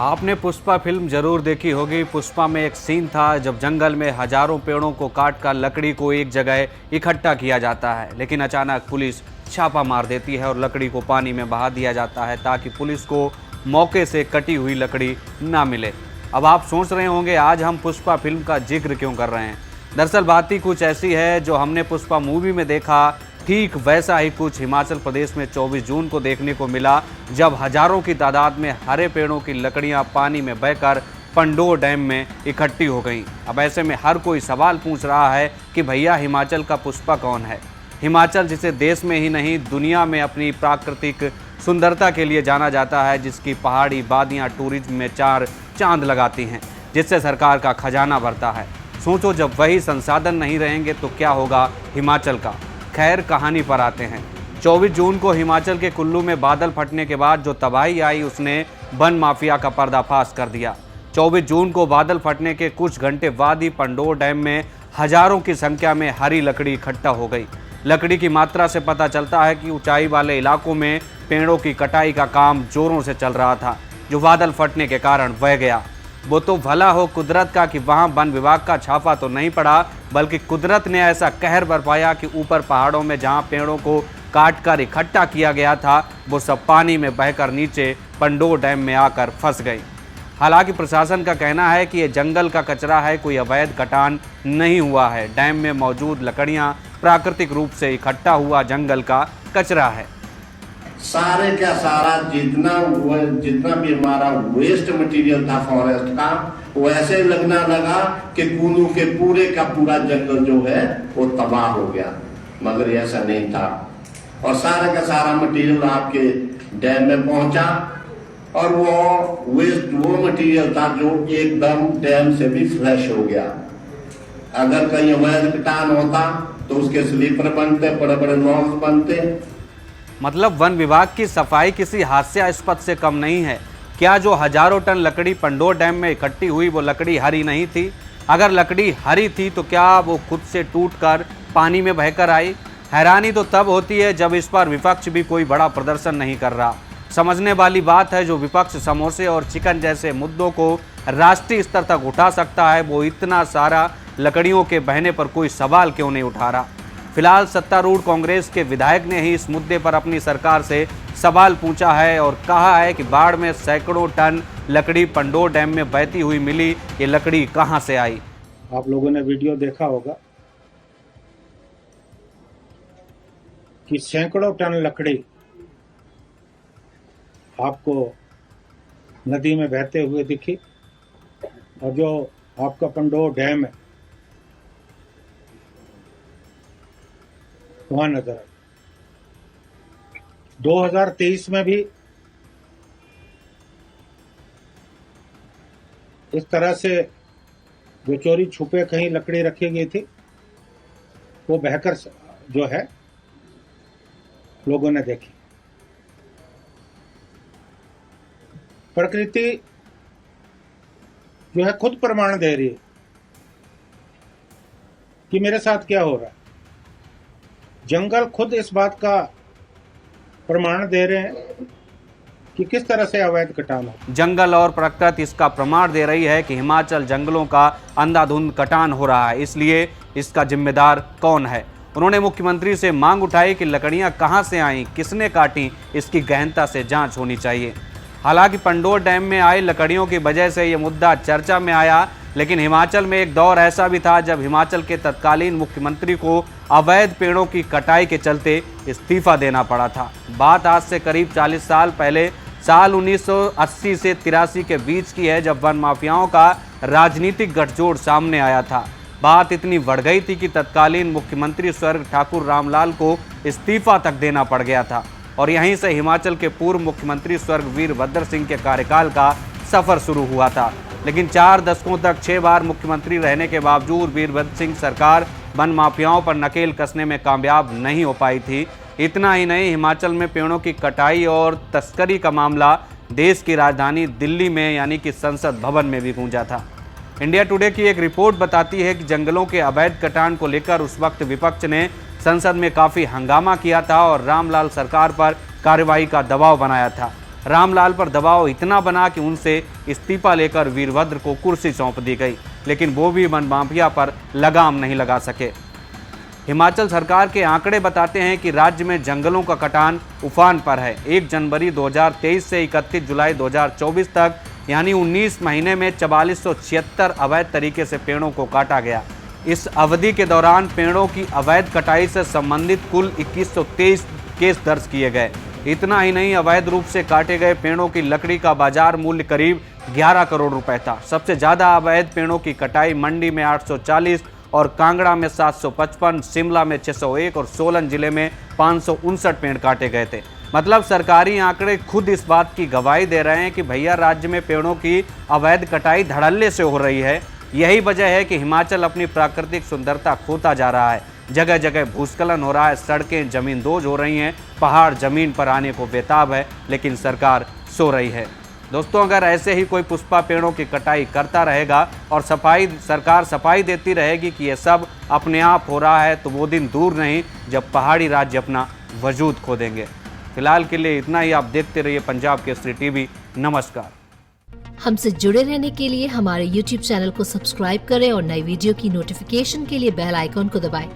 आपने पुष्पा फिल्म जरूर देखी होगी। पुष्पा में एक सीन था जब जंगल में हजारों पेड़ों को काट कर लकड़ी को एक जगह इकट्ठा किया जाता है, लेकिन अचानक पुलिस छापा मार देती है और लकड़ी को पानी में बहा दिया जाता है ताकि पुलिस को मौके से कटी हुई लकड़ी ना मिले। अब आप सोच रहे होंगे आज हम पुष्पा फिल्म का जिक्र क्यों कर रहे हैं। दरअसल बात ही कुछ ऐसी है जो हमने पुष्पा मूवी में देखा, ठीक वैसा ही कुछ हिमाचल प्रदेश में 24 जून को देखने को मिला, जब हजारों की तादाद में हरे पेड़ों की लकड़ियां पानी में बहकर पंडोर डैम में इकट्ठी हो गईं। अब ऐसे में हर कोई सवाल पूछ रहा है कि भैया हिमाचल का पुष्पा कौन है। हिमाचल जिसे देश में ही नहीं दुनिया में अपनी प्राकृतिक सुंदरता के लिए जाना जाता है, जिसकी पहाड़ी वादियाँ टूरिज्म में चार चांद लगाती हैं, जिससे सरकार का खजाना भरता है। सोचो जब वही संसाधन नहीं रहेंगे तो क्या होगा हिमाचल का। खैर कहानी पर आते हैं। 24 जून को हिमाचल के कुल्लू में बादल फटने के बाद जो तबाही आई उसने वन माफिया का पर्दाफाश कर दिया। 24 जून को बादल फटने के कुछ घंटे बाद ही पंडोर डैम में हजारों की संख्या में हरी लकड़ी इकट्ठा हो गई। लकड़ी की मात्रा से पता चलता है कि ऊंचाई वाले इलाकों में पेड़ों की कटाई का काम जोरों से चल रहा था, जो बादल फटने के कारण बह गया। वो तो भला हो कुदरत का कि वहाँ वन विभाग का छापा तो नहीं पड़ा, बल्कि कुदरत ने ऐसा कहर बरपाया कि ऊपर पहाड़ों में जहाँ पेड़ों को काट कर इकट्ठा किया गया था वो सब पानी में बहकर नीचे पंडोर डैम में आकर फंस गई। हालांकि प्रशासन का कहना है कि ये जंगल का कचरा है, कोई अवैध कटान नहीं हुआ है। डैम में मौजूद लकड़ियाँ प्राकृतिक रूप से इकट्ठा हुआ जंगल का कचरा है। सारे का सारा जितना भी हमारा वेस्ट मटेरियल था फॉरेस्ट का, वो ऐसे लगना लगा कि कुल्लू के पूरे का पूरा जंगल जो है वो तबाह हो गया, मगर ऐसा नहीं था। और सारे का सारा मटेरियल आपके डैम में पहुंचा और वो मटेरियल था जो एकदम डैम से भी फ्रेश हो गया। अगर कहीं अवैध कटान होता तो उसके स्लीपर बनते, बड़े बड़े लॉन्स बनते। मतलब वन विभाग की सफाई किसी हास्यास्पद से कम नहीं है। क्या जो हजारों टन लकड़ी पंडोर डैम में इकट्ठी हुई वो लकड़ी हरी नहीं थी? अगर लकड़ी हरी थी तो क्या वो खुद से टूटकर पानी में बहकर आई? हैरानी तो तब होती है जब इस पर विपक्ष भी कोई बड़ा प्रदर्शन नहीं कर रहा। समझने वाली बात है, जो विपक्ष समोसे और चिकन जैसे मुद्दों को राष्ट्रीय स्तर तक उठा सकता है, वो इतना सारा लकड़ियों के बहने पर कोई सवाल क्यों नहीं उठा रहा। फिलहाल सत्तारूढ़ कांग्रेस के विधायक ने ही इस मुद्दे पर अपनी सरकार से सवाल पूछा है और कहा है कि बाढ़ में सैकड़ों टन लकड़ी पंडोर डैम में बहती हुई मिली, ये लकड़ी कहां से आई। आप लोगों ने वीडियो देखा होगा कि सैकड़ों टन लकड़ी आपको नदी में बहते हुए दिखी और जो आपका पंडोर डैम है वहां नजर आई। 2023 में भी इस तरह से जो चोरी छुपे कहीं लकड़ी रखी गई थी वो बहकर जो है लोगों ने देखी। प्रकृति जो है खुद प्रमाण दे रही है कि मेरे साथ क्या हो रहा है। जंगल खुद इस बात का प्रमाण दे रहे हैं कि किस तरह से अवैध कटान हो। जंगल और प्रकृति इसका प्रमाण दे रही है कि हिमाचल जंगलों का अंधाधुंध कटान हो रहा है, इसलिए इसका जिम्मेदार कौन है। उन्होंने मुख्यमंत्री से मांग उठाई कि लकड़ियां कहां से आईं, किसने काटी, इसकी गहनता से जांच होनी चाहिए। हालांकि पंडोर डैम में आई लकड़ियों की वजह से ये मुद्दा चर्चा में आया, लेकिन हिमाचल में एक दौर ऐसा भी था जब हिमाचल के तत्कालीन मुख्यमंत्री को अवैध पेड़ों की कटाई के चलते इस्तीफा देना पड़ा था। बात आज से करीब 40 साल पहले साल 1980 से 83 के बीच की है, जब वन माफियाओं का राजनीतिक गठजोड़ सामने आया था। बात इतनी बढ़ गई थी कि तत्कालीन मुख्यमंत्री स्वर्गीय ठाकुर रामलाल को इस्तीफा तक देना पड़ गया था और यहीं से हिमाचल के पूर्व मुख्यमंत्री स्वर्गीय वीरभद्र सिंह के कार्यकाल का सफर शुरू हुआ था। लेकिन 4 दशकों तक 6 बार मुख्यमंत्री रहने के बावजूद वीरभद्र सिंह सरकार वन माफियाओं पर नकेल कसने में कामयाब नहीं हो पाई थी। इतना ही नहीं, हिमाचल में पेड़ों की कटाई और तस्करी का मामला देश की राजधानी दिल्ली में यानी कि संसद भवन में भी गूंजा था। इंडिया टुडे की एक रिपोर्ट बताती है कि जंगलों के अवैध कटान को लेकर उस वक्त विपक्ष ने संसद में काफ़ी हंगामा किया था और रामलाल सरकार पर कार्रवाई का दबाव बनाया था। रामलाल पर दबाव इतना बना कि उनसे इस्तीफा लेकर वीरभद्र को कुर्सी सौंप दी गई, लेकिन वो भी वन माफिया पर लगाम नहीं लगा सके। हिमाचल सरकार के आंकड़े बताते हैं कि राज्य में जंगलों का कटान उफान पर है। 1 जनवरी 2023 से 31 जुलाई 2024 तक यानी 19 महीने में 4476 अवैध तरीके से पेड़ों को काटा गया। इस अवधि के दौरान पेड़ों की अवैध कटाई से संबंधित कुल 2123 केस दर्ज किए गए। इतना ही नहीं, अवैध रूप से काटे गए पेड़ों की लकड़ी का बाजार मूल्य करीब 11 करोड़ रुपए था। सबसे ज़्यादा अवैध पेड़ों की कटाई मंडी में 840 और कांगड़ा में 755, शिमला में 601 और सोलन जिले में 559 पेड़ काटे गए थे। मतलब सरकारी आंकड़े खुद इस बात की गवाही दे रहे हैं कि भैया राज्य में पेड़ों की अवैध कटाई धड़ल्ले से हो रही है। यही वजह है कि हिमाचल अपनी प्राकृतिक सुंदरता खोता जा रहा है। जगह जगह भूस्खलन हो रहा है, सड़कें जमींदोज हो रही हैं, पहाड़ जमीन पर आने को बेताब है, लेकिन सरकार सो रही है। दोस्तों, अगर ऐसे ही कोई पुष्पा पेड़ों की कटाई करता रहेगा और सरकार सफाई देती रहेगी कि ये सब अपने आप हो रहा है, तो वो दिन दूर नहीं जब पहाड़ी राज्य अपना वजूद खो देंगे। फिलहाल के लिए इतना ही। आप देखते रहिए पंजाब केसरी टीवी। नमस्कार। हमसे जुड़े रहने के लिए हमारे YouTube चैनल को सब्सक्राइब करें और नई वीडियो की नोटिफिकेशन के लिए बेल आइकॉन को दबाएं।